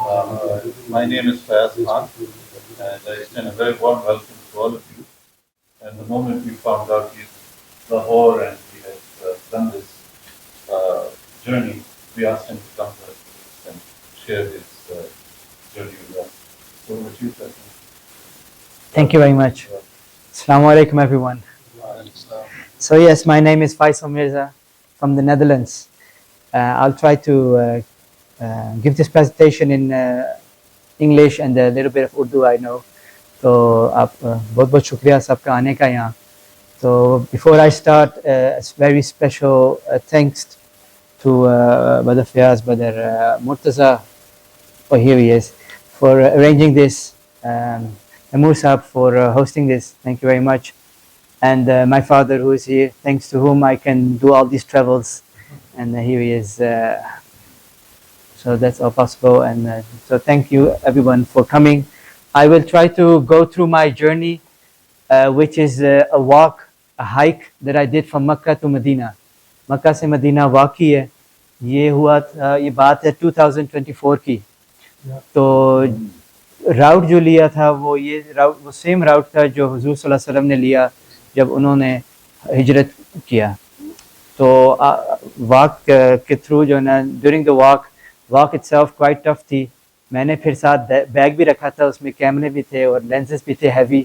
My name is Fayaz Khan, and I extend a very warm welcome to all of you. And the moment we found out he's Lahore and he has done this journey, we asked him to come to us and share his journey with us. So over to you, sir. Thank you very much. Assalamu alaikum, everyone. So yes, my name is Faisal Mirza from the Netherlands. I'll try to give this presentation in English and a little bit of Urdu I know. تو آپ بہت بہت شکریہ سب کا آنے کا یہاں. تو before I start, it's very special thanks to Brother Fayaz, Brother Murtaza, oh here he is, for arranging this, Amur Saab for hosting this, thank you very much, and my father who is here, thanks to whom I can do all these travels, and here he is, so that's all possible, and so thank you everyone for coming. I will try to go through my journey, which is a walk, a hike that I did from Makkah to Medina. مکہ سے مدینہ walk ہی ہے. یہ ہوا تھا, یہ بات ہے 2024 کی. تو راؤٹ جو لیا تھا وہ یہ راؤٹ, وہ سیم راؤٹ تھا جو حضور صلی اللہ علیہ وسلم نے لیا جب انہوں نے ہجرت کیا. تو واک کے تھرو جو ہے نا, during the walk it self quite tough تھی. میں نے پھر ساتھ بیگ بھی رکھا تھا, اس میں کیمرے بھی تھے اور لینسز بھی تھے ہیوی.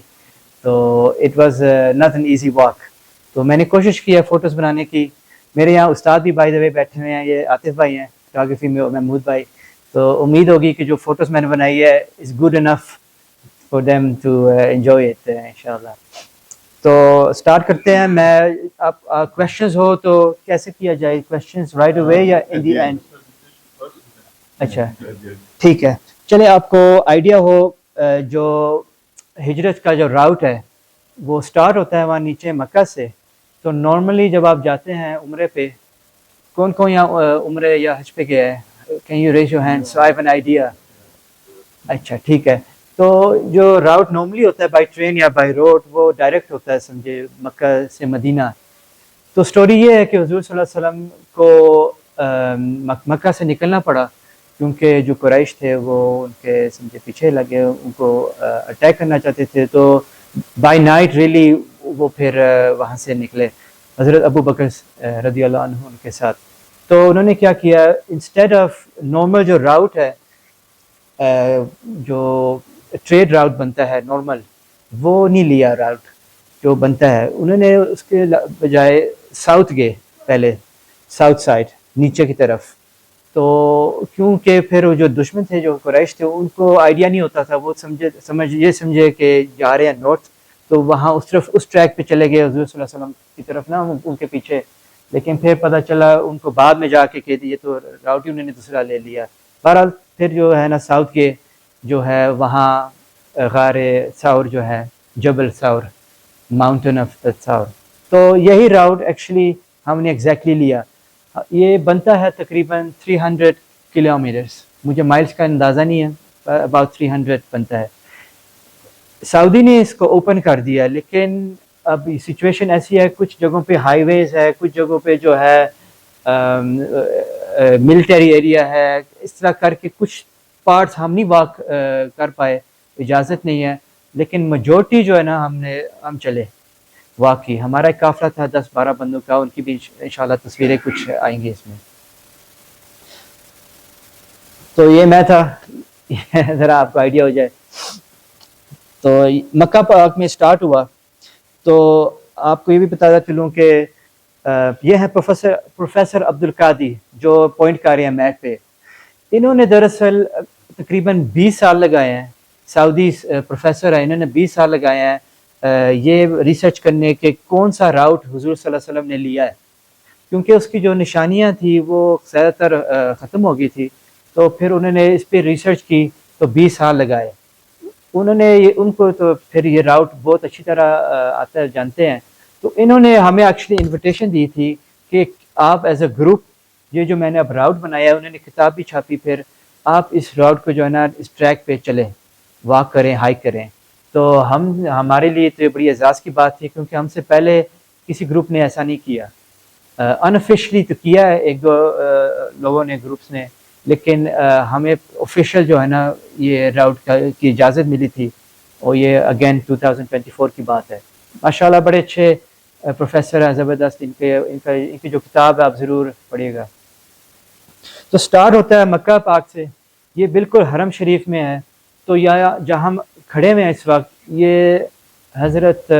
تو it was not an easy walk. تو میں نے کوشش کی ہے فوٹوز بنانے کی. میرے یہاں استاد بھی بائی دا وے بیٹھے ہوئے ہیں, یہ عاطف بھائی ہیں فوٹوگرافی میں, محمود بھائی. تو امید ہوگی کہ جو فوٹوز میں نے بنائی ہے is good enough for them to enjoy it انشاءاللہ. تو اسٹارٹ کرتے ہیں. میں آپ کویشچنز ہو تو کیسے کیا جائے, کویشچنز رائٹ اوے یا ان دی اینڈ؟ اچھا ٹھیک ہے. چلے آپ کو آئیڈیا ہو, جو ہجرت کا جو راؤٹ ہے وہ سٹارٹ ہوتا ہے وہاں نیچے مکہ سے. تو نارملی جب آپ جاتے ہیں عمرے پہ, کون کون یہاں عمرے یا حج پہ گیا ہے؟ Can you raise your hand so I have an idea. اچھا ٹھیک ہے. تو جو راؤٹ نارملی ہوتا ہے بائی ٹرین یا بائی روڈ, وہ ڈائریکٹ ہوتا ہے سمجھے مکہ سے مدینہ. تو سٹوری یہ ہے کہ حضور صلی اللہ علیہ وسلم کو مکہ سے نکلنا پڑا کیونکہ جو قریش تھے وہ ان کے سمجھے پیچھے لگے, ان کو اٹیک کرنا چاہتے تھے. تو بائی نائٹ ریلی وہ پھر وہاں سے نکلے حضرت ابو بکر رضی اللہ عنہ ان کے ساتھ. تو انہوں نے کیا کیا, انسٹیڈ آف نارمل جو راؤٹ ہے, جو ٹریڈ راؤٹ بنتا ہے نارمل, وہ نہیں لیا راؤٹ جو بنتا ہے. انہوں نے اس کے بجائے ساؤتھ گئے پہلے, ساؤتھ سائڈ نیچے کی طرف. تو کیونکہ پھر جو دشمن تھے جو قریش تھے ان کو آئیڈیا نہیں ہوتا تھا, وہ سمجھے کہ جا رہے ہیں نارتھ, تو وہاں اس طرف اس ٹریک پہ چلے گئے حضور صلی اللہ علیہ وسلم کی طرف نا, ان کے پیچھے. لیکن پھر پتہ چلا ان کو بعد میں جا کے کہ یہ تو راؤٹ ہی انہوں نے دوسرا لے لیا. بہرحال پھر جو ہے نا ساؤتھ کے جو ہے وہاں غار ثور جو ہے, جبل ثور, ماؤنٹین آف ثور. تو یہی راؤٹ ایکچولی ہم نے ایگزیکٹلی لیا. یہ بنتا ہے تقریباً 300 کلومیٹرز, مجھے مائلز کا اندازہ نہیں ہے, اباؤٹ 300 بنتا ہے. سعودی نے اس کو اوپن کر دیا, لیکن اب سچویشن ایسی ہے, کچھ جگہوں پہ ہائی ویز ہے, کچھ جگہوں پہ جو ہے ملٹری ایریا ہے, اس طرح کر کے کچھ پارٹس ہم نہیں واک کر پائے, اجازت نہیں ہے. لیکن میجورٹی جو ہے نا ہم چلے واک کی. ہمارا ایک قافلہ تھا 10-12 بندوں کا, ان کی بھی انشاءاللہ تصویریں کچھ آئیں گی اس میں. تو یہ میں تھا, ذرا آپ کو آئیڈیا ہو جائے. تو مکہ پاک میں سٹارٹ ہوا. تو آپ کو یہ بھی بتاتا چلوں کہ یہ ہے پروفیسر عبد القادی جو پوائنٹ کر رہے ہیں میپ پہ. انہوں نے دراصل تقریباً 20 سال لگائے ہیں, سعودی پروفیسر ہیں, انہوں نے 20 سال لگائے ہیں یہ ریسرچ کرنے کہ کون سا راؤٹ حضور صلی اللہ علیہ وسلم نے لیا ہے, کیونکہ اس کی جو نشانیاں تھیں وہ زیادہ تر ختم ہو گئی تھی. تو پھر انہوں نے اس پہ ریسرچ کی تو 20 سال لگائے. انہوں نے ان کو تو پھر یہ راؤٹ بہت اچھی طرح آتا ہے, جانتے ہیں. تو انہوں نے ہمیں ایکچولی انویٹیشن دی تھی کہ آپ ایز اے گروپ, یہ جو میں نے اب راؤٹ بنایا ہے, انہوں نے کتاب بھی چھاپی, پھر آپ اس راؤٹ کو جو ہے نا اس ٹریک پہ چلیں, واک کریں, ہائیک کریں. تو ہمارے لیے تو یہ بڑی اعزاز کی بات تھی, کیونکہ ہم سے پہلے کسی گروپ نے ایسا نہیں کیا. انآفیشلی تو کیا ہے, 1-2 لوگوں نے, گروپس نے, لیکن ہمیں آفیشیل جو ہے نا یہ راؤٹ کی اجازت ملی تھی، اور یہ اگین 2024 کی بات ہے. ماشاءاللہ بڑے اچھے پروفیسر ہیں، زبردست. ان کی جو کتاب ہے آپ ضرور پڑھیے گا. تو سٹارٹ ہوتا ہے مکہ پاک سے، یہ بالکل حرم شریف میں ہے. تو جہاں ہم کھڑے ہوئے ہیں اس وقت، یہ حضرت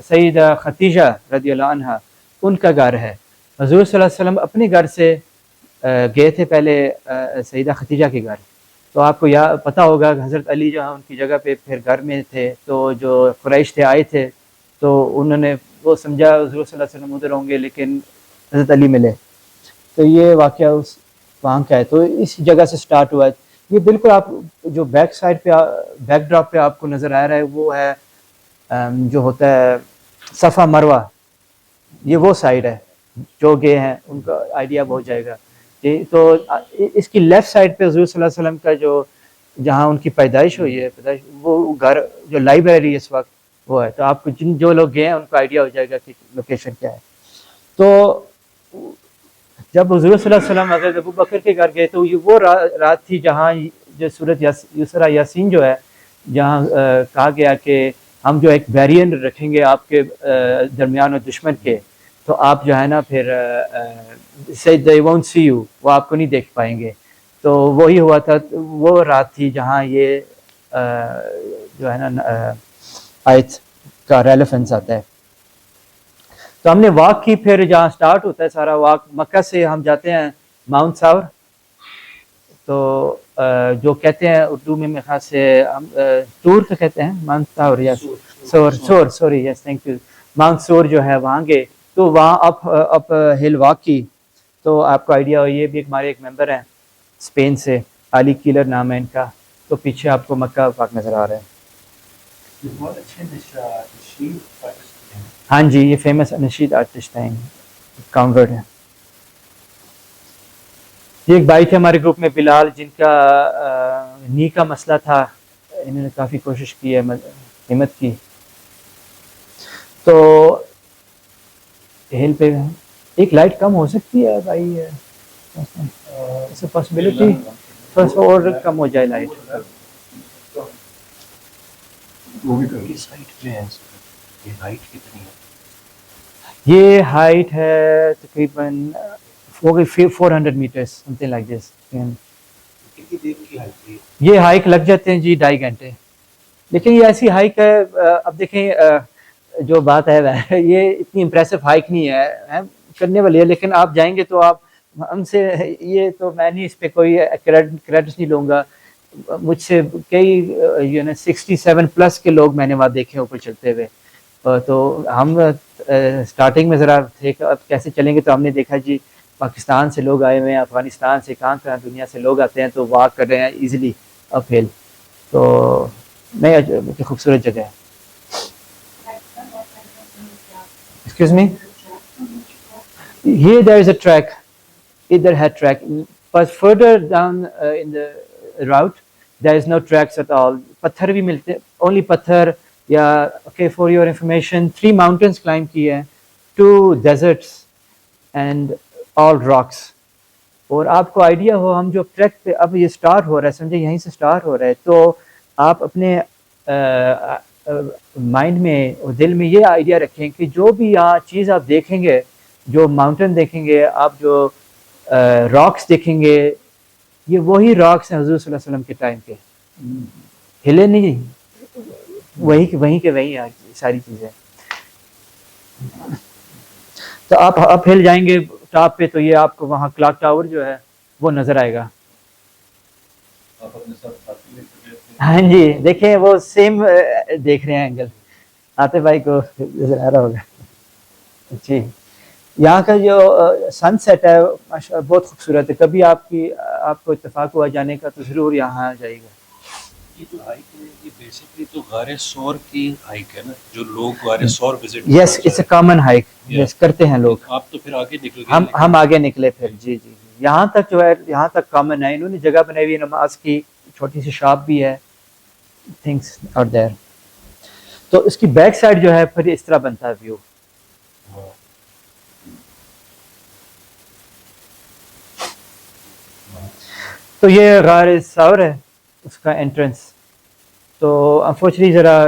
سیدہ ختیجہ رضی اللہ عنہا ان کا گھر ہے. حضور صلی اللہ علیہ وسلم اپنے گھر سے گئے تھے پہلے سیدہ ختیجہ کے گھر. تو آپ کو پتہ ہوگا کہ حضرت علی جہاں ان کی جگہ پہ پھر گھر میں تھے، تو جو قریش تھے آئے تھے، تو انہوں نے وہ سمجھا حضور صلی اللہ علیہ وسلم ادھر ہوں گے، لیکن حضرت علی ملے. تو یہ واقعہ وہاں کا ہے. تو اس جگہ سے سٹارٹ ہوا ہے. یہ بالکل آپ جو بیک سائڈ پہ بیک ڈراپ پہ آپ کو نظر آ رہا ہے، وہ ہے جو ہوتا ہے صفا مروہ. یہ وہ سائڈ ہے، جو گئے ہیں ان کا آئیڈیا ہو جائے گا. تو اس کی لیفٹ سائڈ پہ حضور صلی اللہ علیہ وسلم کا جہاں ان کی پیدائش ہوئی ہے، وہ گھر جو لائبریری اس وقت وہ ہے. تو آپ کو جو لوگ گئے ہیں ان کو آئیڈیا ہو جائے گا کہ لوکیشن کیا ہے. تو جب حضور صلی اللہ علیہ وسلم حضرت ابو بکر کے گھر گئے، تو یہ وہ رات تھی جہاں جو سورۃ یسرا یاسین جو ہے، جہاں کہا گیا کہ ہم جو ایک بیرین رکھیں گے آپ کے درمیان اور دشمن کے، تو آپ جو ہے نا پھر they won't see you، وہ آپ کو نہیں دیکھ پائیں گے. تو وہی ہوا تھا. وہ رات تھی جہاں یہ جو ہے نا آیت کا ریلیفنس آتا ہے. تو ہم نے واک کی. پھر جہاں سٹارٹ ہوتا ہے سارا واک، مکہ سے ہم جاتے ہیں ماؤنٹ ساور. تو جو کہتے ہیں اردو میں میرے خیال سے ٹور کا کہتے ہیں ماؤنٹ ساور یا سور sorry yes thank you. Mount سور جو ہے وہاں گئے. تو وہاں اپ ہل واک کی. تو آپ کو آئیڈیا ہو، یہ بھی ہمارے ایک ممبر ہیں اسپین سے، علی کیلر نام ہے ان کا. تو پیچھے آپ کو مکہ پاک نظر آ رہا ہے. بہت اچھے نشید آرٹسٹ ہیں. ہاں جی، یہ فیمس نشید آرٹسٹ ہیں، کانورڈ ہیں. یہ ایک بھائی تھے ہمارے گروپ میں بلال، جن کا نی کا مسئلہ تھا. انہوں نے کافی کوشش کی ہے، ہمت کی. تو ہل پہ ایک لائٹ کم ہو سکتی ہے بھائی، پاسبلٹی تھوڑا سا اور کم ہو جائے لائٹ. کس ہائٹ پہ ہے؟ یہ ہائٹ کتنی ہے؟ یہ ہائٹ ہے تقریباً 400 میٹرز سمتھنگ لائک دس. کتنی دیر کی ہائٹ ہے؟ یہ ہائیک لگ جاتے ہیں جی 2.5 گھنٹے. لیکن یہ ایسی ہائیک ہے، اب دیکھیں جو بات ہے یہ اتنی امپریسو ہائیک نہیں ہے، کرنے والی ہے. لیکن آپ جائیں گے تو آپ ہم سے، یہ تو میں نہیں اس پہ کوئی کریڈٹ نہیں لوں گا. مجھ سے کئی 67 پلس کے لوگ میں نے وہاں دیکھے اوپر چلتے ہوئے. تو ہم سٹارٹنگ میں ذرا تھے کہ اب کیسے چلیں گے. تو ہم نے دیکھا جی پاکستان سے لوگ آئے ہوئے ہیں، افغانستان سے، کہاں دنیا سے لوگ آتے ہیں، تو واک کر رہے ہیں ایزیلی اپ ہل. تو نہیں، خوبصورت جگہ ہے. Excuse me, here there is a track, ادھر ہے track, but further down in the route there is no tracks at all. پتھر بھی ملتے, only پتھر. یا okay, for your information 3 mountains climb کی ہیں, 2 deserts and all rocks. اور آپ کو آئیڈیا ہو, ہم جو ٹریک پہ اب یہ سٹارٹ ہو رہا ہے, سمجھے یہیں سے سٹارٹ ہو رہا ہے, تو آپ اپنے مائنڈ میں اور دل میں یہ آئیڈیا رکھیں کہ جو بھی یہاں چیز آپ دیکھیں گے, جو ماؤنٹین دیکھیں گے آپ, جو راکس دیکھیں گے, یہ وہی راکس ہیں حضور صلی اللہ علیہ وسلم کے ٹائم کے, ہلے نہیں, وہیں کے وہیں ساری چیزیں. تو آپ اب ہل جائیں گے ٹاپ پہ, تو یہ آپ کو وہاں کلاک ٹاور جو ہے وہ نظر آئے گا. ہاں جی, دیکھیں وہ سیم دیکھ رہے ہیں اینگل, آتے بھائی کو نظر آ رہا ہوگا. جی, یہاں کا جو سن سیٹ ہے بہت خوبصورت ہے. کبھی آپ کو اتفاق ہوا جانے کا تو ضرور یہاں جائے گا. یہ جو ہائیک ہے یہ بیسکلی تو غار سور کی ہائیک ہے نا, جو لوگ غار سور visit. Yes, it's a common hike, yes کرتے ہیں لوگ. آپ تو پھر آگے نکل گئے. ہم آگے نکلے پھر. جی جی, یہاں تک جو ہے یہاں تک کامن ہے. انہوں نے جگہ بنائی ہوئی ہے نماز کی, چھوٹی سی شاپ بھی ہے, تھنگس آر دیر. تو اس کی بیک سائڈ جو ہے پھر اس طرح بنتا ہے ویو. تو یہ غار ثور ہے اس کا انٹرنس. تو انفارچونیٹلی ذرا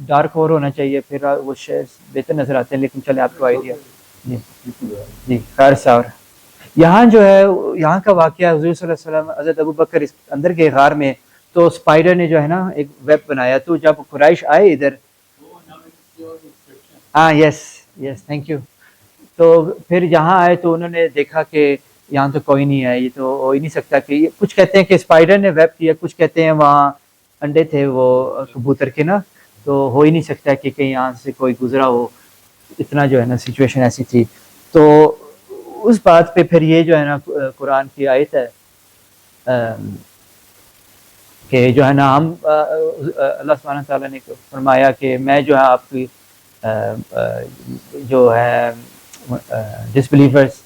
ڈارک اور ہونا چاہیے پھر وہ شہر بہتر نظر آتے ہیں, لیکن چلے آپ کو آئیڈیا. جی غار ثور یہاں جو ہے, یہاں کا واقعہ حضور صلی اللہ علیہ وسلم حضرت ابو بکر اس اندر گئے غار میں, تو اسپائڈر نے جو ہے نا ایک ویب بنایا, تو جب قریش آئے ادھر, ہاں یس یس تھینک یو, تو پھر یہاں آئے تو انہوں نے دیکھا کہ یہاں تو کوئی نہیں ہے, یہ تو ہو ہی نہیں سکتا کہ کچھ کہتے ہیں کہ اسپائڈر نے ویب کیا, کچھ کہتے ہیں وہاں انڈے تھے وہ کبوتر کے نا, تو ہو ہی نہیں سکتا کہ کہیں یہاں سے کوئی گزرا ہو, اتنا جو ہے نا سچویشن ایسی تھی. تو اس بات پہ پھر یہ جو ہے نا قرآن کی آیت ہے کہ جو ہے نا ہم اللہ سبحانہ تعالیٰ نے فرمایا کہ میں جو ہے آپ کی جو ہے ڈس بلیورس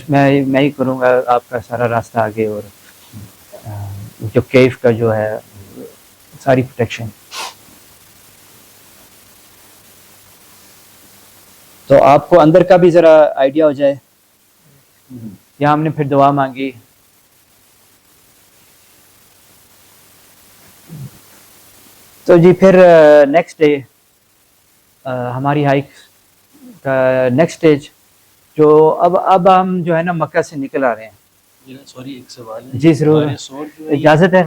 میں ہی کروں گا آپ کا سارا راستہ آگے, اور جو کیف کا جو ہے ساری پروٹیکشن. تو آپ کو اندر کا بھی ذرا آئیڈیا ہو جائے. یہاں ہم نے پھر دعا مانگی. تو جی پھر نیکسٹ ڈے ہماری ہائیک کا نیکسٹ اسٹیج جو اب ہم جو ہے نا مکہ سے نکل آ رہے ہیں. سوری ایک سوال ہے. جی ضرور, اجازت ہے.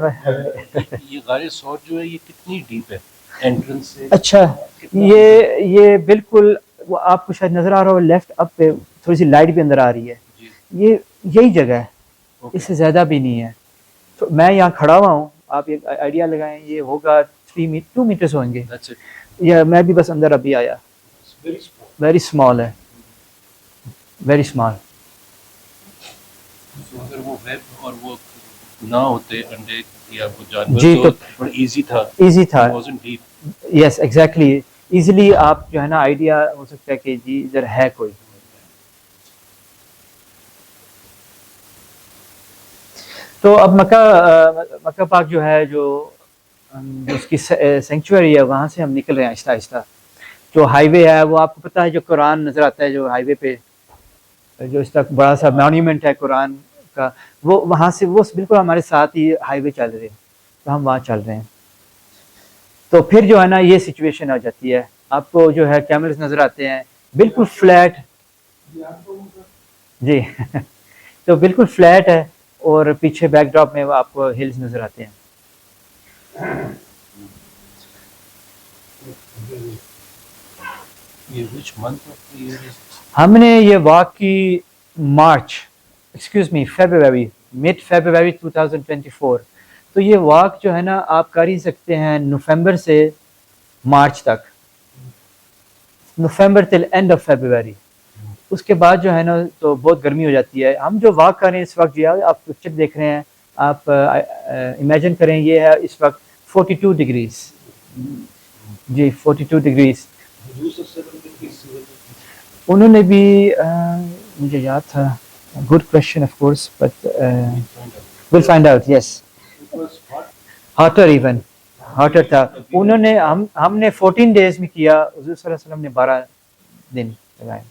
یہ غار ثور جو ہے یہ کتنی ڈیپ ہے انٹرنس سے؟ اچھا یہ بالکل وہ آپ کو شاید نظر آ رہا ہو لیفٹ اپ پہ تھوڑی سی لائٹ بھی اندر آ رہی ہے, یہ یہی جگہ ہے, اس سے زیادہ بھی نہیں ہے. تو میں یہاں کھڑا ہوا ہوں, آپ ایک آئیڈیا لگائیں, یہ ہوگا 2 میٹرز ہوں گے, یا میں بھی بس اندر ابھی آیا. ویری اسمال ہے, ویری اسمال. اگر وہ ویب اور وہ نہ ہوتے انڈے یا وہ جانور جی تو بڑا ایزی تھا. ایزی تھا. یس ایگزیکٹلی, ایزیلی آپ جو ہے نا آئیڈیا ہو سکتا ہے کہ جی ادھر ہے کوئی. تو اب مکہ پاک جو ہے جو اس کی سینکچوری ہے, وہاں سے ہم نکل رہے ہیں آہستہ آہستہ. جو ہائی وے ہے وہ آپ کو پتہ ہے, جو قرآن نظر آتا ہے جو ہائی وے پہ جو اس تک بڑا سا مانیومنٹ ہے قرآن کا, وہ وہاں سے وہ بالکل ہمارے ساتھ ہی ہائی وے چل رہے ہیں, تو ہم وہاں چل رہے ہیں. تو پھر جو ہے نا یہ سچویشن آ جاتی ہے, آپ کو جو ہے کیمرز نظر آتے ہیں بالکل فلیٹ. جی تو بالکل فلیٹ ہے, اور پیچھے بیک ڈراپ میں آپ کو ہلز نظر آتے ہیں. ہم نے یہ واک کی فیبروری مڈ فیبروری 2024. تو یہ واک جو ہے نا آپ کر ہی سکتے ہیں نومبر سے مارچ تک, نومبر ٹل اینڈ آف فیبروری. اس کے بعد جو ہے نا تو بہت گرمی ہو جاتی ہے. ہم جو واک کر رہے ہیں اس وقت, جو آپ پکچر دیکھ رہے ہیں, آپ امیجن کریں یہ ہے اس وقت 42 ڈگریز. جی 42 ڈگریز. انہوں نے بھی مجھے یاد تھا, good question of course, but will find out. Yes hotter, even hotter تھا. انہوں نے ہم نے 14 ڈیز میں کیا, حضور صلی اللہ علیہ وسلم نے 12 دن لگائے.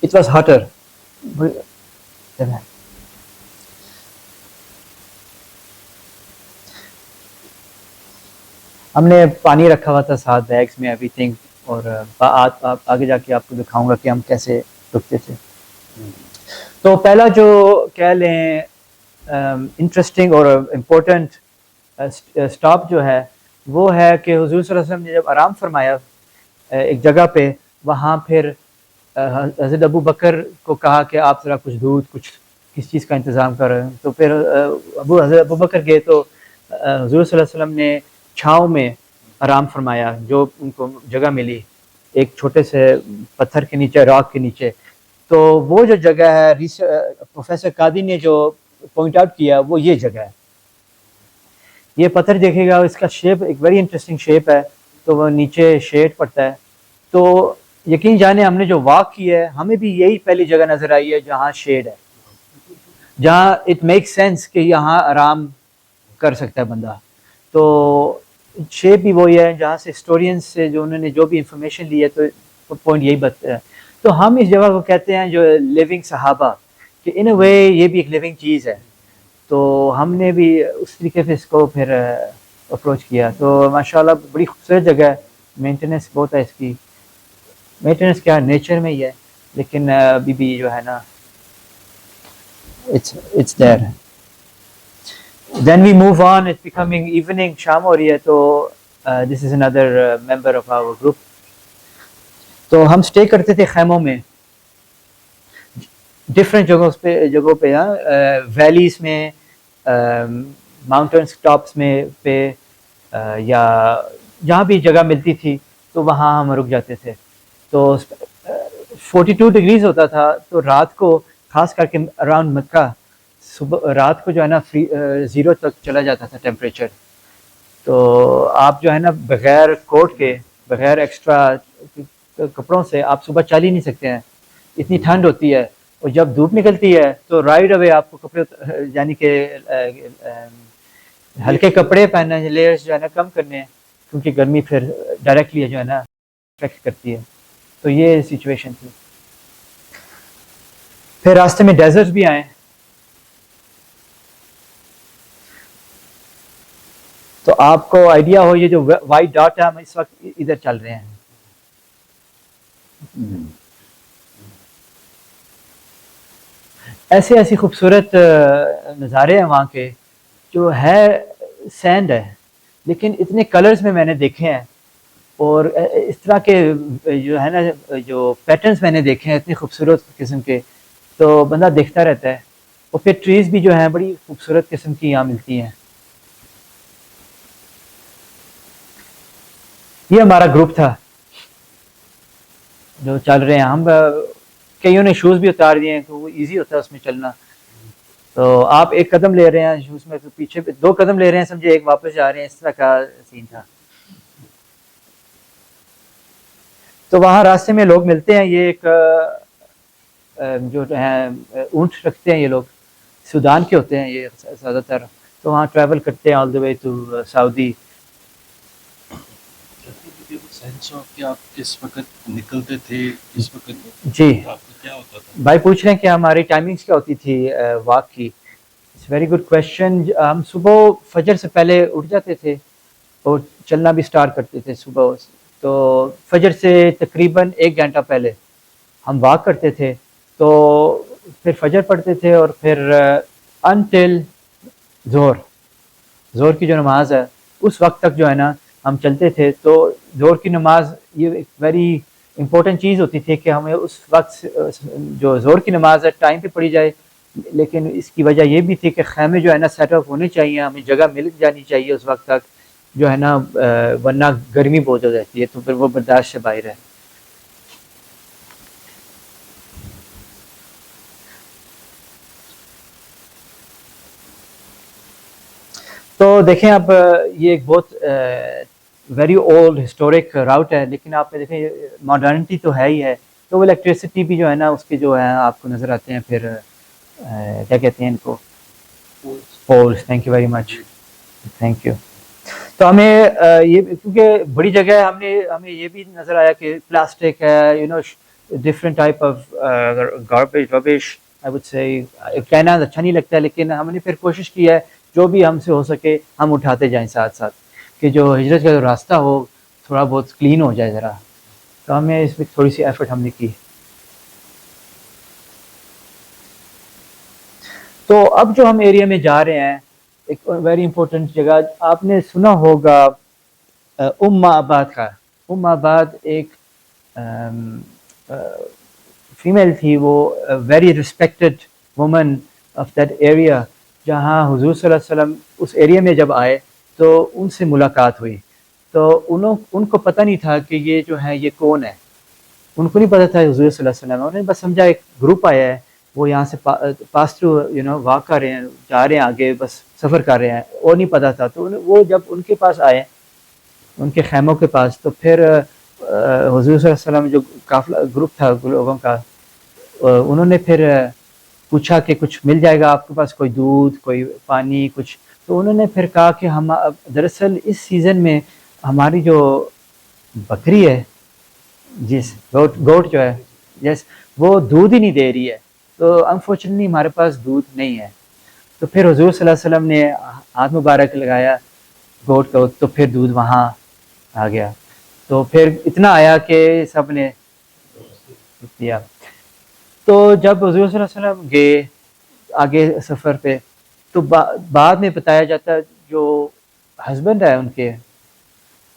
It was hotter. ہم نے پانی رکھا ہوا تھا ساتھ بیگس میں, ایوری تھنگ, اور آگے جا کے آپ کو دکھاؤں گا کہ ہم کیسے رکتے تھے. تو پہلا جو کہہ لیں انٹرسٹنگ اور امپورٹنٹ اسٹاپ جو ہے وہ ہے کہ حضور صلی اللہ علیہ وسلم نے جب آرام فرمایا ایک جگہ پہ, وہاں پھر حضرت ابو بکر کو کہا کہ آپ ذرا کچھ دودھ کچھ کس چیز کا انتظام کر رہے ہیں. تو پھر حضرت ابو بکر گئے تو حضور صلی اللہ علیہ وسلم نے چھاؤں میں آرام فرمایا, جو ان کو جگہ ملی ایک چھوٹے سے پتھر کے نیچے, راک کے نیچے. تو وہ جو جگہ ہے پروفیسر قادی نے جو پوائنٹ آؤٹ کیا وہ یہ جگہ ہے. یہ پتھر دیکھے گا, اس کا شیپ ایک ویری انٹرسٹنگ شیپ ہے, تو وہ نیچے شیڈ پڑتا ہے. تو یقین جانے ہم نے جو واک کی ہے ہمیں بھی یہی پہلی جگہ نظر آئی ہے جہاں شیڈ ہے, جہاں اٹ میک سینس کہ یہاں آرام کر سکتا ہے بندہ. تو شیپ بھی وہی ہے جہاں سے ہسٹورینس سے جو انہوں نے جو بھی انفارمیشن لی ہے, تو پوائنٹ یہی بتایا ہے. تو ہم اس جگہ کو کہتے ہیں جو لیونگ صحابہ, کہ ان اے وے یہ بھی ایک لیونگ چیز ہے. تو ہم نے بھی اس طریقے سے اس کو پھر اپروچ کیا. تو ماشاء اللہ بڑی خوبصورت جگہ ہے, مینٹیننس بہت ہے اس کی. مینٹیننس کیا نیچر میں ہی ہے, لیکن ابھی بھی جو ہے نا it's there. Then we move on, it's becoming evening, شام ہو رہی ہے. تو this is another member of our group. تو ہم اسٹے کرتے تھے خیموں میں ڈفرینٹ جگہوں پہ ویلیز میں, ماؤنٹینس ٹاپس میں پہ, یا جہاں بھی جگہ ملتی تھی تو وہاں ہم رک جاتے تھے. تو 42 ڈگریز ہوتا تھا. تو رات کو خاص کر کے اراؤنڈ مکہ صبح رات کو جو ہے نا 0 تک چلا جاتا تھا ٹیمپریچر. تو آپ جو ہے نا بغیر کوٹ کے, بغیر ایکسٹرا کپڑوں سے آپ صبح چل ہی نہیں سکتے ہیں, اتنی ٹھنڈ ہوتی ہے. اور جب دھوپ نکلتی ہے تو رائٹ اوے آپ کو کپڑے یعنی کہ ہلکے کپڑے پہننا, لیئرس جو ہے نا کم کرنے ہیں, کیونکہ گرمی پھر ڈائریکٹلی جو ہے نا افیکٹ کرتی ہے. تو یہ سچویشن تھی. پھر راستے میں ڈیزرٹ بھی آئے. تو آپ کو آئیڈیا ہو, یہ جو وائٹ ڈاٹ ہے ہم اس وقت ادھر چل رہے ہیں. ایسے ایسی خوبصورت نظارے ہیں وہاں کے, جو ہے سینڈ ہے لیکن اتنے کلرز میں نے دیکھے ہیں, اور اس طرح کے جو ہے نا جو پیٹرنز میں نے دیکھے ہیں اتنے خوبصورت قسم کے, تو بندہ دیکھتا رہتا ہے. اور پھر ٹریز بھی جو ہیں بڑی خوبصورت قسم کی یہاں ملتی ہیں. یہ ہمارا گروپ تھا جو چل رہے ہیں. ہم کئیوں نے شوز بھی اتار دیے ہیں تو وہ ایزی ہوتا ہے اس میں چلنا. تو آپ ایک قدم لے رہے ہیں شوز میں, تو پیچھے 2 قدم لے رہے ہیں سمجھے, ایک واپس جا رہے ہیں, اس طرح کا سین تھا. تو وہاں راستے میں لوگ ملتے ہیں. یہ ایک جو ہیں اونٹ رکھتے ہیں یہ لوگ, سودان کے ہوتے ہیں یہ زیادہ تر. تو وہاں ٹریول کرتے ہیں آل دا وے ٹو سعودی. سینس ہو کہ آپ کس وقت نکلتے تھے, اس وقت جی آپ کو کیا ہوتا تھا؟ بھائی پوچھ رہے ہیں کہ ہماری ٹائمنگز کیا ہوتی تھی واک کی. It's very good question. ہم صبح فجر سے پہلے اٹھ جاتے تھے اور چلنا بھی سٹارٹ کرتے تھے صبح. تو فجر سے تقریباً 1 گھنٹہ پہلے ہم واک کرتے تھے. تو پھر فجر پڑھتے تھے اور پھر انٹل ظہر کی جو نماز ہے اس وقت تک جو ہے نا ہم چلتے تھے. تو ظہر کی نماز یہ ایک ویری امپورٹنٹ چیز ہوتی تھی کہ ہمیں اس وقت جو ظہر کی نماز ہے ٹائم پہ پڑھی جائے. لیکن اس کی وجہ یہ بھی تھی کہ خیمے جو ہے نا سیٹ اپ ہونے چاہیے, ہمیں جگہ مل جانی چاہیے اس وقت تک جو ہے نا, ورنہ گرمی بہت ہو جاتی ہے تو پھر وہ برداشت سے باہر ہے. تو دیکھیں اب یہ ایک بہت ویری اولڈ ہسٹورک راؤٹ ہے, لیکن آپ نے دیکھیں ماڈرنٹی تو ہے ہی ہے. تو وہ الیکٹریسٹی بھی جو ہے نا اس کے جو ہے آپ کو نظر آتے ہیں. پھر کیا کہتے ہیں ان کو, poles. Thank you very much, thank you. تو ہمیں یہ کیونکہ بڑی جگہ ہے, ہمیں یہ بھی نظر آیا کہ پلاسٹک ہے, you know different type of garbage rubbish. I would say کہنا اچھا نہیں لگتا ہے, لیکن ہم نے پھر کوشش کی ہے جو بھی ہم سے ہو سکے ہم اٹھاتے جائیں ساتھ ساتھ, کہ جو ہجرت کا جو راستہ ہو تھوڑا بہت کلین ہو جائے ذرا. تو ہمیں اس میں تھوڑی سی ایفرٹ ہم نے کی. تو اب جو ہم ایریا میں جا رہے ہیں ایک ویری امپورٹنٹ جگہ آپ نے سنا ہوگا آباد کا. آباد ایک فیمیل تھی, وہ very respected woman of that area, جہاں حضور صلی اللہ علیہ وسلم اس ایریا میں جب آئے تو ان سے ملاقات ہوئی. تو ان کو پتہ نہیں تھا کہ یہ جو ہے یہ کون ہے, ان کو نہیں پتہ تھا حضور صلی اللہ علیہ وسلم. انہوں نے بس سمجھا ایک گروپ آیا ہے, وہ یہاں سے پاس تھرو واک کر رہے ہیں, جا رہے ہیں آگے, بس سفر کر رہے ہیں, اور نہیں پتہ تھا. تو وہ جب ان کے پاس آئے, ان کے خیموں کے پاس, تو پھر حضور صلی اللہ علیہ وسلم جو قافلہ گروپ تھا لوگوں کا, انہوں نے پھر پوچھا کہ کچھ مل جائے گا آپ کے پاس, کوئی دودھ, کوئی پانی, کچھ. تو انہوں نے پھر کہا کہ ہم دراصل اس سیزن میں ہماری جو بکری ہے, جس گوٹ جو ہے, جس وہ دودھ ہی نہیں دے رہی ہے, تو انفارچونیٹلی ہمارے پاس دودھ نہیں ہے. تو پھر حضور صلی اللہ علیہ وسلم نے ہاتھ مبارک لگایا گوٹ کو, تو پھر دودھ وہاں آ گیا. تو پھر اتنا آیا کہ سب نے دیا. تو جب حضور صلی اللہ علیہ وسلم گئے آگے سفر پہ, تو بعد میں بتایا جاتا جو ہسبینڈ ہے ان کے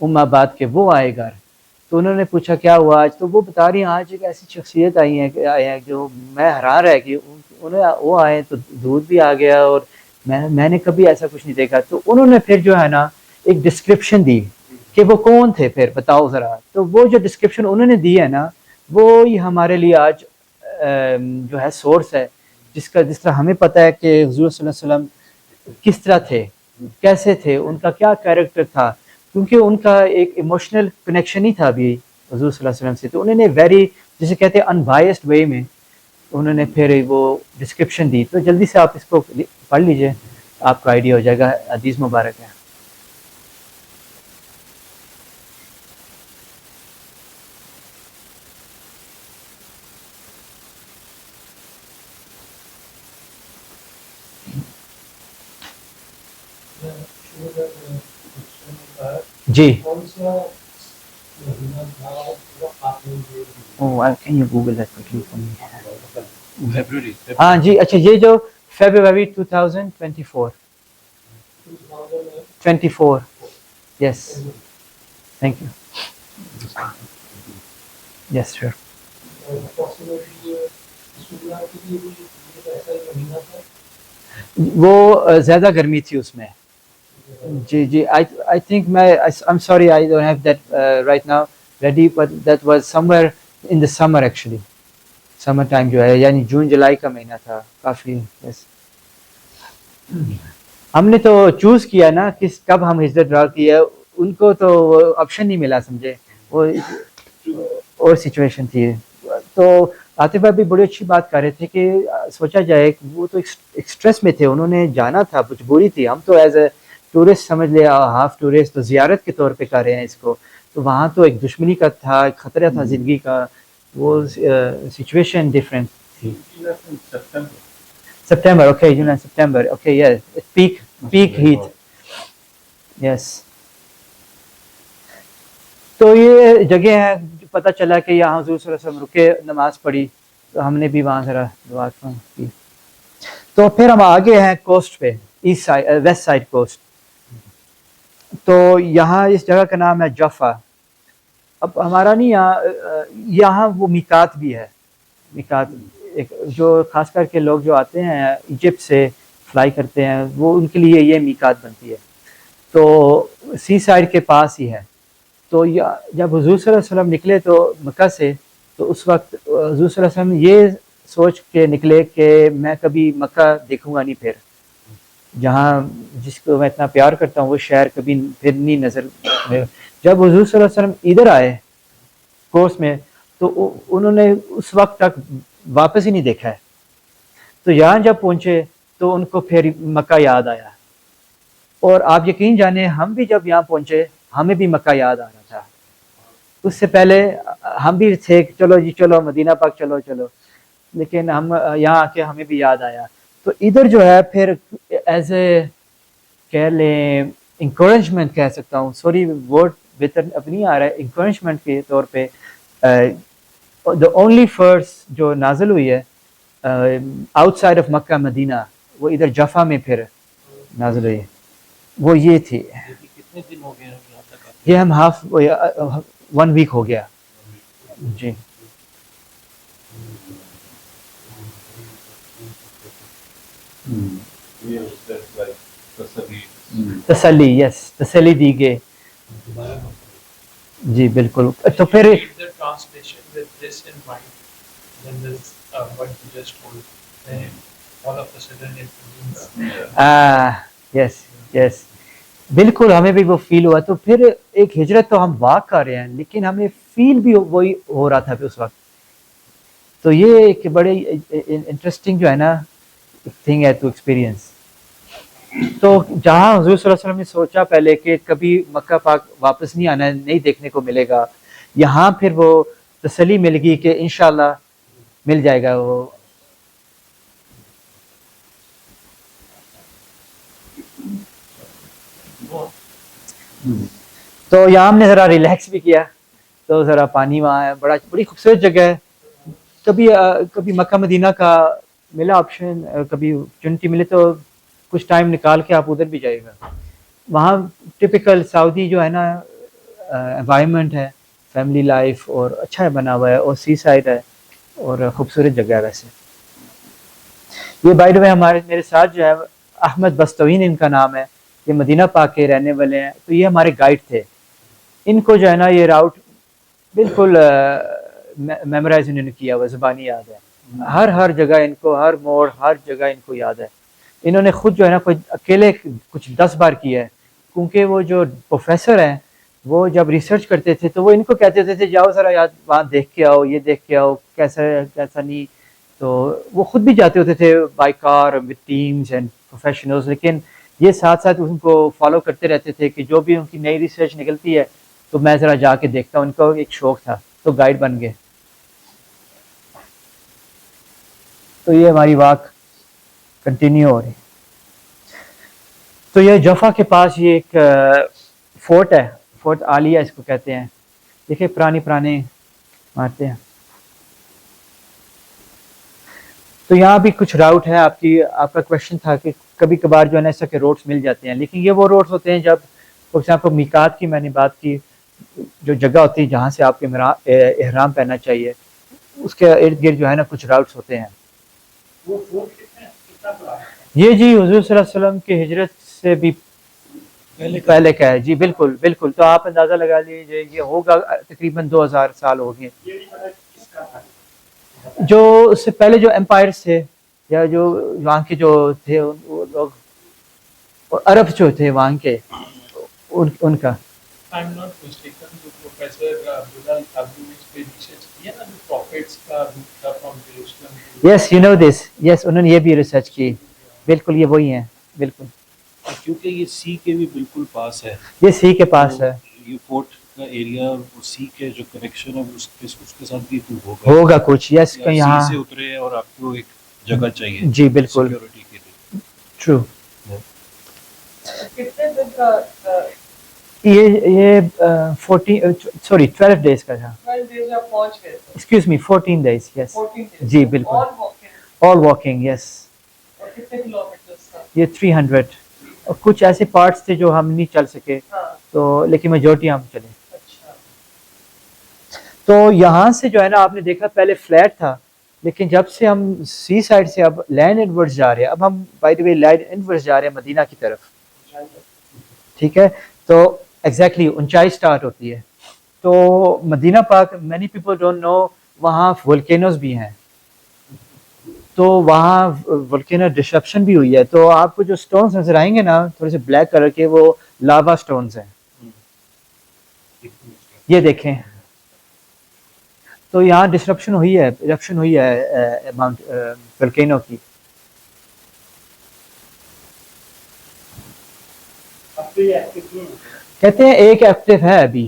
ام آباد کے, وہ آئے گھر. تو انہوں نے پوچھا کیا ہوا آج, تو وہ بتا رہی ہیں آج ایک ایسی شخصیت آئی ہیں جو میں حیران رہ گئی. وہ آئے تو دودھ بھی آ گیا, اور میں نے کبھی ایسا کچھ نہیں دیکھا. تو انہوں نے پھر جو ہے نا ایک ڈسکرپشن دی کہ وہ کون تھے, پھر بتاؤ ذرا. تو وہ جو ڈسکرپشن انہوں نے دی ہے نا, وہ ہی ہمارے لیے آج جو ہے سورس ہے, جس طرح ہمیں پتہ ہے کہ حضور صلی اللہ علیہ وسلم کس طرح تھے, کیسے تھے, ان کا کیا کیریکٹر تھا, کیونکہ ان کا ایک ایموشنل کنیکشن ہی تھا بھی حضور صلی اللہ علیہ وسلم سے. تو انہوں نے ویری جسے کہتے ہیں انبائسڈ وے میں انہوں نے پھر وہ ڈسکرپشن دی. تو جلدی سے آپ اس کو پڑھ لیجئے, آپ کو آئیڈیا ہو جائے گا. حدیث مبارک ہے. جی فیبروری. ہاں جی, اچھا یہ جو فیبروری 2024 یس, تھینک یو. یس سر. وہ زیادہ گرمی تھی اس میں. جی جی, I think I'm sorry I don't have that right now ready, but that was somewhere in the summer actually. Summer time جو ہے یعنی جون جولائی کا مہینہ تھا کافی. yes. ہم نے تو چوز کیا نا کس کب ہم ہجرت ڈرا کیا, ان کو تو آپشن نہیں ملا سمجھے, وہ اور سچویشن تھی. تو عاطف بھائی بھی بڑی اچھی بات کر رہے تھے کہ سوچا جائے, وہ تو ایکسٹریس میں تھے, انہوں نے جانا تھا, مجبوری تھی. ہم تو ایز اے ٹورسٹ سمجھ لیا, ہاف ٹورسٹ, تو زیارت کے طور پہ کر رہے ہیں اس کو. تو وہاں تو ایک دشمنی کا تھا, ایک خطرہ تھا زندگی کا, وہ سچویشن ڈفرینٹ تھی. September, okay, June and September, okay, yes, peak heat, yes. تو یہ جگہ ہے, پتہ چلا کہ یہاں حضور صلی اللہ علیہ وسلم رکے, نماز پڑھی, تو ہم نے بھی وہاں ذرا دعا کی. تو پھر ہم آگے ہیں کوسٹ پہ, east side, west side coast. تو یہاں اس جگہ کا نام ہے جفا. اب ہمارا نہیں یہاں وہ میقات بھی ہے. میقات ایک جو خاص کر کے لوگ جو آتے ہیں ایجپٹ سے فلائی کرتے ہیں, وہ ان کے لیے یہ میقات بنتی ہے. تو سی سائڈ کے پاس ہی ہے. تو جب حضور صلی اللہ علیہ وسلم نکلے تو مکہ سے, تو اس وقت حضور صلی اللہ علیہ وسلم یہ سوچ کے نکلے کہ میں کبھی مکہ دیکھوں گا نہیں پھر, جہاں جس کو میں اتنا پیار کرتا ہوں وہ شہر کبھی پھر نہیں نظر. جب حضور صلی اللہ علیہ وسلم ادھر آئے کورس میں, تو انہوں نے اس وقت تک واپس ہی نہیں دیکھا ہے. تو یہاں جب پہنچے تو ان کو پھر مکہ یاد آیا. اور آپ یقین جانیں, ہم بھی جب یہاں پہنچے ہمیں بھی مکہ یاد آ رہا تھا. اس سے پہلے ہم بھی تھے کہ چلو جی چلو مدینہ پاک چلو, لیکن ہم یہاں آ کے ہمیں بھی یاد آیا. تو ادھر جو ہے پھر ایز اے کہہ لیں انکریجمنٹ کہہ سکتا ہوں, سوری ورڈ بہتر اب نہیں آ رہا ہے, انکریجمنٹ کے طور پہ دا اونلی فرس جو نازل ہوئی ہے آؤٹ سائڈ آف مکہ مدینہ, وہ ادھر جفا میں پھر نازل ہوئی, وہ یہ تھی. کتنے دن ہو گئے یہاں تک؟ یہ ہم 1 ویک ہو گیا جی. تسلی, یس, تسلی دی گئی جی بالکل. تو پھر یس یس بالکل, ہمیں بھی وہ فیل ہوا. تو پھر ایک ہجرت تو ہم واک کر رہے ہیں, لیکن ہمیں فیل بھی وہی ہو رہا تھا اس وقت. تو یہ ایک بڑے انٹرسٹنگ جو ہے نا تھنگ ہے ٹو ایکسپیرینس. تو جہاں حضور صلی اللہ علیہ وسلم نے سوچا پہلے کہ کبھی مکہ پاک واپس نہیں آنا, نہیں دیکھنے کو ملے گا, یہاں پھر وہ تسلی مل گئی کہ انشاءاللہ مل جائے گا وہ تو یہاں ہم نے ذرا ریلیکس بھی کیا, تو ذرا پانی وہاں ہے, بڑی خوبصورت جگہ ہے. کبھی مکہ مدینہ کا ملا آپشن, کبھی اپرچونٹی ملے تو کچھ ٹائم نکال کے آپ ادھر بھی جائے گا. وہاں ٹپیکل سعودی جو ہے نا انوائرمنٹ ہے, فیملی لائف, اور اچھا ہے بنا ہوا ہے, اور سی سائڈ ہے, اور خوبصورت جگہ ہے. ویسے یہ بائی دا وے میرے ساتھ جو ہے احمد بستوین ان کا نام ہے, یہ مدینہ پاک کے رہنے والے ہیں. تو یہ ہمارے گائیڈ تھے. ان کو جو ہے نا یہ راؤٹ بالکل میمورائز انہوں نے کیا ہوا, زبانی یاد ہے, ہر جگہ ان کو, ہر موڑ, ہر جگہ ان کو یاد ہے. انہوں نے خود جو ہے نا کوئی اکیلے کچھ 10 بار کیا ہے, کیونکہ وہ جو پروفیسر ہیں وہ جب ریسرچ کرتے تھے تو وہ ان کو کہتے ہوتے تھے جاؤ ذرا یاد وہاں دیکھ کے آؤ, یہ دیکھ کے آؤ کیسا ہے کیسا نہیں. تو وہ خود بھی جاتے ہوتے تھے by car with teams and professionals, لیکن یہ ساتھ ساتھ ان کو فالو کرتے رہتے تھے کہ جو بھی ان کی نئی ریسرچ نکلتی ہے تو میں ذرا جا کے دیکھتا ہوں. ان کا ایک شوق تھا, تو گائیڈ بن گئے. تو یہ ہماری واک کنٹینیو ہو رہی. تو یہ جوفا کے پاس یہ ایک فورٹ ہے, فورٹ عالیہ اس کو کہتے ہیں. دیکھیں پرانے مارتے ہیں. تو یہاں بھی کچھ راؤٹ ہے. آپ کا کوشچن تھا کہ کبھی کبھار جو ہے نا ایسا کہ روڈس مل جاتے ہیں, لیکن یہ وہ روڈس ہوتے ہیں جب فار ایگزامپل میقات کی میں نے بات کی, جو جگہ ہوتی ہے جہاں سے آپ کے احرام پہننا چاہیے, اس کے ارد گرد جو ہے نا کچھ راؤٹس ہوتے ہیں. یہ جی حضور صلی اللہ علیہ وسلم کی ہجرت سے بھی پہلے کا ہے جی, بالکل بالکل. تو آپ اندازہ لگا لیجیے یہ ہوگا تقریباً 2000 سال ہو گئے. جو اس سے پہلے جو امپائرس تھے یا جو وہاں کے جو تھے وہ لوگ, اور عرب جو تھے وہاں کے, ان کا یس یو نو دس, یس انہوں نے یہ بھی ریسرچ کی. بالکل یہ وہی ہیں, بالکل. کیونکہ یہ سی کے بھی بالکل پاس ہے, یہ سی کے پاس ہے. یہ فورٹ کا ایریا اور سی کے جو کنیکشن ہے اس کے ساتھ بھی ہوگا کچھ. یس یہاں سے اترے اور آپ کو ایک جگہ چاہیے جی بالکل سیکیورٹی کے لیے. ٹرو. یہ 12 ڈیز کا تھا. Excuse me 14 days. یس جی بالکل. آل واکنگ. یس. یہ 300 اور کچھ ایسے پارٹس تھے جو ہم نہیں چل سکے, تو لیکن میجورٹی ہم چلے. تو یہاں سے جو ہے نا آپ نے دیکھا پہلے فلیٹ تھا, لیکن جب سے ہم سی سائڈ سے اب لینڈ انورڈ جا رہے ہیں, اب ہم by the way land inward جا رہے ہیں مدینہ کی طرف. ٹھیک ہے, تو ایگزیکٹلی اونچائی سٹارٹ ہوتی ہے. تو مدینہ پاک مینی پیپل ڈونٹ نو وہاں ولکینوز بھی ہیں, تو وہاں ولکینو ڈسرپشن بھی ہوئی ہے. تو آپ کو جو سٹونز نظر آئیں گے نا تھوڑے سے بلیک کلر کے, وہ لاوا سٹونز ہیں. یہ دیکھیں, تو یہاں ڈسرپشن ہوئی ہے, ایرپشن ہوئی ہے ماؤنٹ ولکینو کی. کہتے ہیں ایک ایکٹیو ہے ابھی,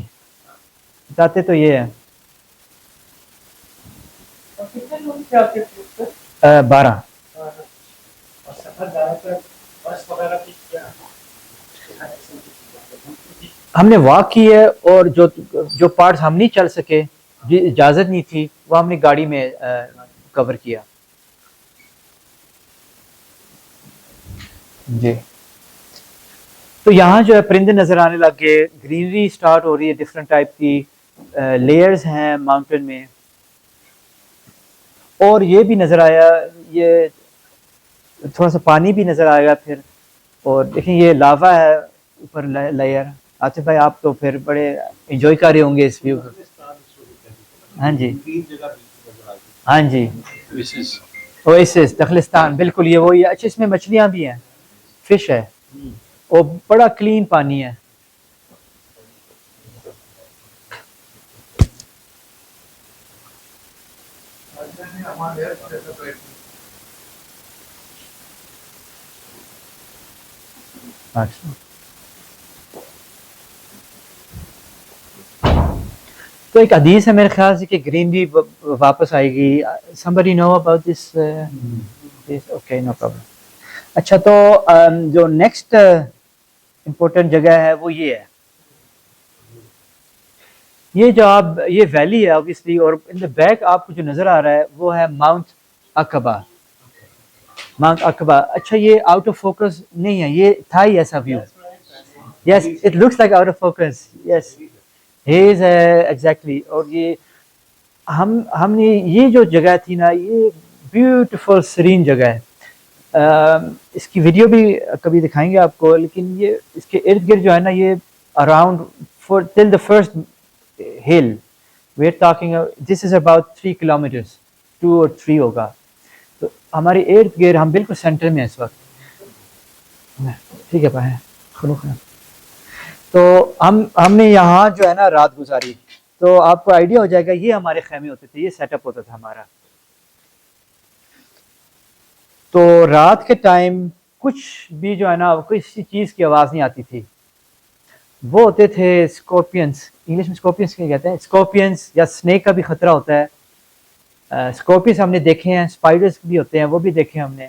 بتاتے تو یہ ہے 12. ہم نے واک کی ہے, اور جو پارٹس ہم نہیں چل سکے, اجازت نہیں تھی, وہ ہم نے گاڑی میں کور کیا. جی. تو یہاں جو ہے پرندے نظر آنے لگ گئے, گرینری سٹارٹ ہو رہی ہے ڈفرینٹ ٹائپ کی, لیئرز ہیں ماؤنٹین میں. اور یہ بھی نظر آیا, یہ تھوڑا سا پانی بھی نظر آئے گا پھر. اور دیکھیں یہ لاوا ہے اوپر لیئر. آصف بھائی آپ تو پھر بڑے انجوائے کر رہے ہوں گے اس ویو کو. ہاں جی ہاں جی, اویسس دخلستان, بالکل یہ وہی ہے. اچھا اس میں مچھلیاں بھی ہیں, فش ہے, اور بڑا کلین پانی ہے. تو ایک حدیث ہے میرے خیال سے کہ گرینری واپس آئے گی. somebody know about this? Okay, no problem. اچھا, تو جو نیکسٹ امپورٹنٹ جگہ ہے وہ یہ ہے, یہ جو آپ یہ ویلی ہے obviously, اور ان دا بیک آپ کو جو نظر آ رہا ہے وہ ہے ماؤنٹ عقبہ. ماؤنٹ عقبہ. اچھا یہ آؤٹ آف فوکس نہیں ہے, یہ تھا ہی ایسا view. Yes it looks like out of focus. Yes has ہے ایگزیکٹلی. اور یہ ہم نے یہ جو جگہ تھی نا, یہ بیوٹیفل سرین جگہ ہے. اس کی ویڈیو بھی کبھی دکھائیں گے آپ کو, لیکن یہ اس کے ارد گرد جو ہے نا, یہ around four till the first hill we are talking, this is about 3 kilometers, 2 or 3 ہوگا. تو ہمارے ارد گرد ہم بالکل سینٹر میں اس وقت. ٹھیک ہے پائے تو ہم نے یہاں جو ہے نا رات گزاری. تو آپ کو آئیڈیا ہو جائے گا, یہ ہمارے خیمے ہوتے تھے, یہ سیٹ اپ ہوتا تھا ہمارا. تو رات کے ٹائم کچھ بھی جو ہے نا کسی چیز کی آواز نہیں آتی تھی. وہ ہوتے تھے اسکورپینس, انگلش میں اسکورپینس کیا کہتے ہیں, اسکورپینس یا اسنیک کا بھی خطرہ ہوتا ہے. اسکورپینس ہم نے دیکھے ہیں, اسپائڈرس بھی ہوتے ہیں وہ بھی دیکھے ہم نے.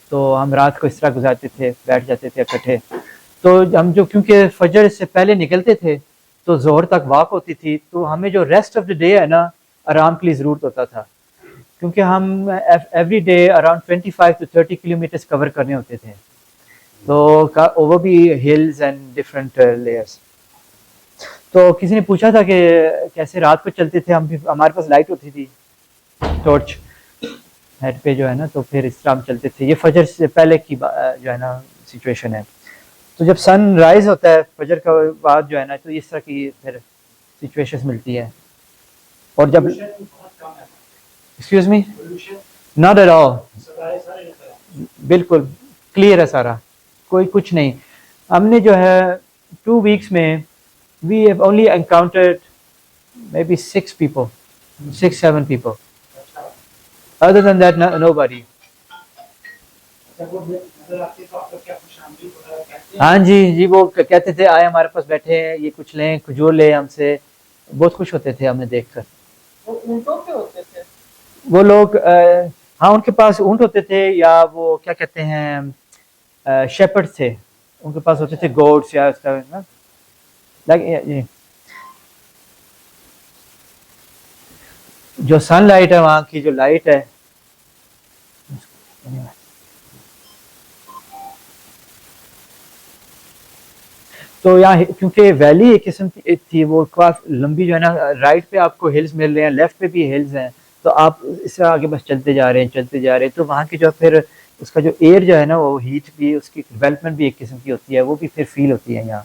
تو ہم رات کو اس طرح گزارتے تھے, بیٹھ جاتے تھے اکٹھے. تو ہم جو کیونکہ فجر سے پہلے نکلتے تھے تو ظہر تک واک ہوتی تھی, تو ہمیں جو ریسٹ آف دا ڈے ہے نا آرام کے لیے ضرورت ہوتا تھا, کیونکہ ہم every day around 25 to 30 kilometers کور کرنے ہوتے تھے. تو وہ بھی ہلز اینڈ ڈفرینٹ لیئرس. تو کسی نے پوچھا تھا کہ کیسے رات کو چلتے تھے. ہمارے پاس لائٹ ہوتی تھی, ٹارچ ہیڈ پہ جو ہے نا, تو پھر اس طرح ہم چلتے تھے. یہ فجر سے پہلے کی جو ہے نا سچویشن ہے. تو جب سن رائز ہوتا ہے فجر کا بعد جو ہے نا, تو اس طرح کی پھر سچویشن ملتی ہے. اور جب excuse me not at all, بالکل کلیئر ہے سارا, کوئی کچھ نہیں. ہم نے جو ہے 2 weeks میں we have only encountered maybe 6 people, 6-7 people. Other than that, nobody. ہاں جی وہ کہتے تھے آئے ہمارے پاس بیٹھے ہیں, یہ کچھ لیں, کھجور لیں ہم سے. بہت خوش ہوتے تھے ہمیں دیکھ کر. اونٹوں پہ ہوتے تھے وہ لوگ, ہاں ان کے پاس اونٹ ہوتے تھے, یا وہ کیا کہتے ہیں شیپرڈ تھے, ان کے پاس ہوتے تھے گوڈس یا اس طرح. جو سن لائٹ ہے وہاں کی جو لائٹ ہے, تو یہاں کیونکہ ویلی ایک قسم کی تھی, وہ کافی لمبی جو ہے نا, رائٹ پہ آپ کو ہلز مل رہے ہیں, لیفٹ پہ بھی ہلز ہیں. تو آپ اس طرح آگے بس چلتے جا رہے ہیں. تو وہاں کی جو پھر اس کا جو ایئر جو ہے نا, وہ ہیٹ بھی, اس کی ڈیولپمنٹ بھی ایک قسم کی ہوتی ہے, وہ بھی پھر فیل ہوتی ہے یہاں.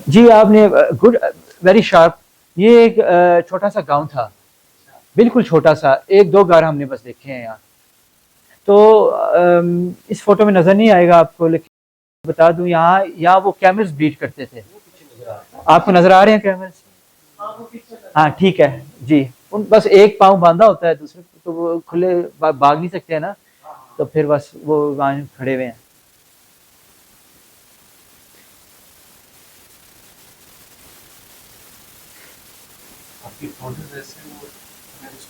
جی آپ نے گڈ, ویری شارپ. یہ ایک چھوٹا سا گاؤں تھا, بالکل چھوٹا سا, 1-2 گھر ہم نے بس دیکھے ہیں یہاں. تو اس فوٹو میں نظر نہیں آئے گا آپ کو, لیکن بتا دوں یہاں وہ کیملز بریڈ کرتے تھے. آپ کو نظر آ رہے ہیں کیملز؟ ہاں ٹھیک ہے جی. ان بس ایک پاؤں باندھا ہوتا ہے, دوسرے تو وہ کھلے بھاگ نہیں سکتے ہیں نا, تو پھر بس وہ وہاں کھڑے ہوئے ہیں.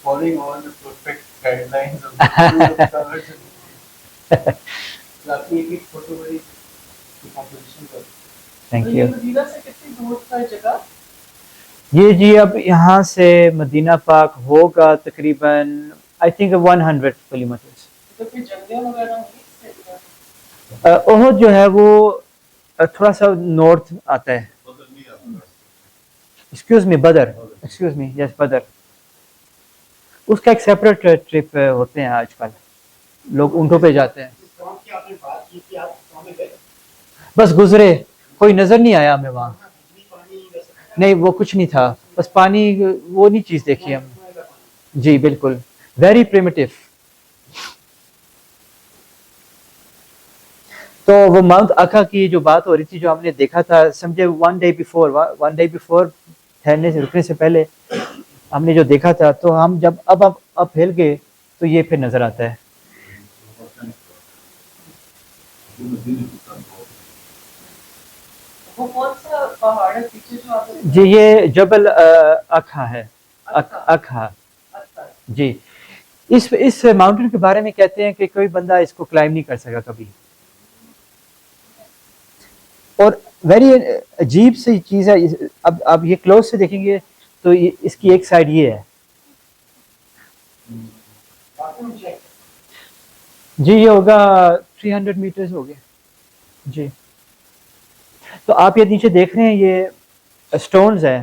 Following all the perfect guidelines of the covers. Thank you. یہ جی اب یہاں سے مدینہ پاک ہوگا تقریباً I think 100 kilometers. احد جو ہے وہ تھوڑا سا نارتھ آتا ہے. ایکسکیوز می بدر, ایکسکیوز می یس بدر. اس کا ایک سیپریٹ ٹرپ ہوتے ہیں آج کل, لوگ اونٹوں پہ جاتے ہیں. بس گزرے, کوئی نظر نہیں آیا ہمیں وہاں. نہیں وہ کچھ نہیں تھا, بس پانی, وہ نہیں چیز دیکھی ہم. جی بالکل, ویری پریمیٹیو. تو وہ ماؤنٹ اکا کی جو بات ہو رہی تھی, جو ہم نے دیکھا تھا, سمجھے ون ڈے بیفور ٹھہرنے سے رکنے سے پہلے ہم نے جو دیکھا تھا, تو ہم جب اب ہل گئے تو یہ پھر نظر آتا ہے. جی یہ جبل اکھا ہے, اکھا جی. اس ماؤنٹین کے بارے میں کہتے ہیں کہ کوئی بندہ اس کو کلائم نہیں کر سکا کبھی. اور ویری عجیب سی چیز ہے. اب آپ یہ کلوز سے دیکھیں گے تو اس کی ایک سائڈ یہ ہے. جی یہ ہوگا 300 میٹرز ہو گیا جی. تو آپ یہ نیچے دیکھ رہے ہیں یہ اسٹونز ہے